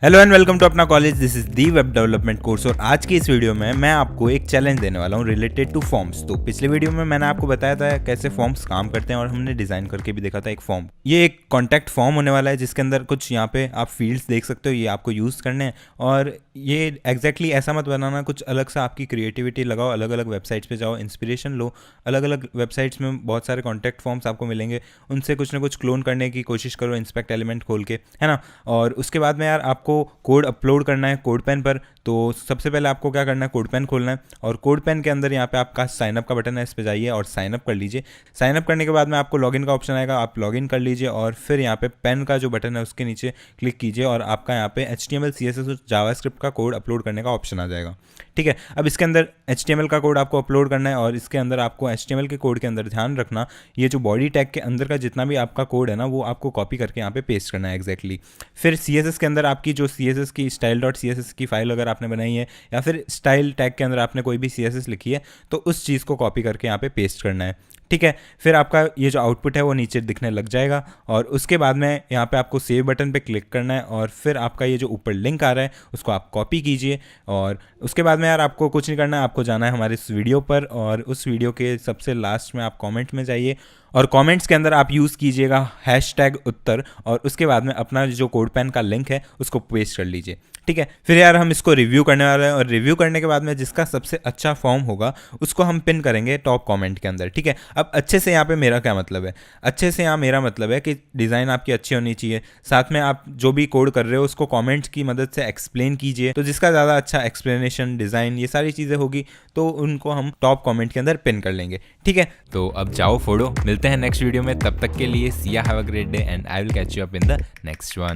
Hello and welcome to अपना college. This is the web development course और आज की इस वीडियो में मैं आपको एक चैलेंज देने वाला हूँ रिलेटेड टू फॉर्म्स। तो पिछले वीडियो में मैंने आपको बताया था कैसे फॉर्म्स काम करते हैं और हमने डिज़ाइन करके भी देखा था एक फॉर्म। ये एक कॉन्टैक्ट फॉर्म होने वाला है जिसके अंदर कुछ यहाँ पे आप फील्ड्स देख सकते हो, ये आपको यूज़ करने हैं। और ये एग्जैक्टली ऐसा मत बनाना, कुछ अलग सा आपकी क्रिएटिविटी लगाओ, अलग अलग वेबसाइट्स पे जाओ, इंस्पिरेशन लो। अलग अलग वेबसाइट्स में बहुत सारे कॉन्टैक्ट फॉर्म्स आपको मिलेंगे, उनसे कुछ ना कुछ क्लोन करने की कोशिश करो इंस्पेक्ट एलिमेंट खोल के, है ना। और उसके बाद में यार आपको कोड अपलोड करना है कोड पेन पर। तो सबसे पहले आपको क्या करना है, कोड पेन खोलना है और कोड पेन के अंदर यहाँ पे आपका साइन अप का बटन है, इस पे जाइए और साइन अप कर लीजिए। साइन अप करने के बाद में आपको लॉगिन का ऑप्शन आएगा, आप लॉगिन कर लीजिए और फिर यहाँ पे पेन का जो बटन है उसके नीचे क्लिक कीजिए और आपका यहाँ पे HTML CSS और जावास्क्रिप्ट का कोड अपलोड करने का ऑप्शन आ जाएगा। ठीक है, अब इसके अंदर HTML का कोड आपको अपलोड करना है और इसके अंदर आपको HTML के कोड के अंदर ध्यान रखना, ये जो बॉडी टैग के अंदर का जितना भी आपका कोड है ना वो आपको कॉपी करके यहाँ पे पेस्ट करना है एग्जैक्टली। फिर CSS के अंदर आपकी जो CSS की style.css की फाइल अगर आपने बनाई है या फिर स्टाइल टैग के अंदर आपने कोई भी CSS लिखी है तो उस चीज़ को कॉपी करके यहाँ पे पेस्ट करना है। ठीक है, फिर आपका ये जो आउटपुट है वो नीचे दिखने लग जाएगा और उसके बाद में यहाँ पे आपको सेव बटन पे क्लिक करना है और फिर आपका ये जो ऊपर लिंक आ रहा है उसको आप कॉपी कीजिए और उसके बाद में यार आपको कुछ नहीं करना है, आपको जाना है हमारे इस वीडियो पर और उस वीडियो के सबसे लास्ट में आप कमेंट में जाइए और कमेंट्स के अंदर आप यूज़ कीजिएगा #उत्तर और उसके बाद में अपना जो कोड पेन का लिंक है उसको पेस्ट कर लीजिए। ठीक है, फिर यार हम इसको रिव्यू करने वाले हैं और रिव्यू करने के बाद में जिसका सबसे अच्छा फॉर्म होगा उसको हम पिन करेंगे टॉप कमेंट के अंदर। ठीक है, अब अच्छे से यहाँ पे मेरा क्या मतलब है, अच्छे से यहाँ मेरा मतलब है कि डिज़ाइन आपकी अच्छी होनी चाहिए, साथ में आप जो भी कोड कर रहे हो उसको कमेंट्स की मदद से एक्सप्लेन कीजिए। तो जिसका ज़्यादा अच्छा एक्सप्लेनेशन, डिज़ाइन, ये सारी चीज़ें होगी तो उनको हम टॉप कमेंट के अंदर पिन कर लेंगे। ठीक है, तो अब जाओ फोड़ो, मिलते हैं नेक्स्ट वीडियो में। तब तक के लिए सी या have a great day and I will catch you up in the next one.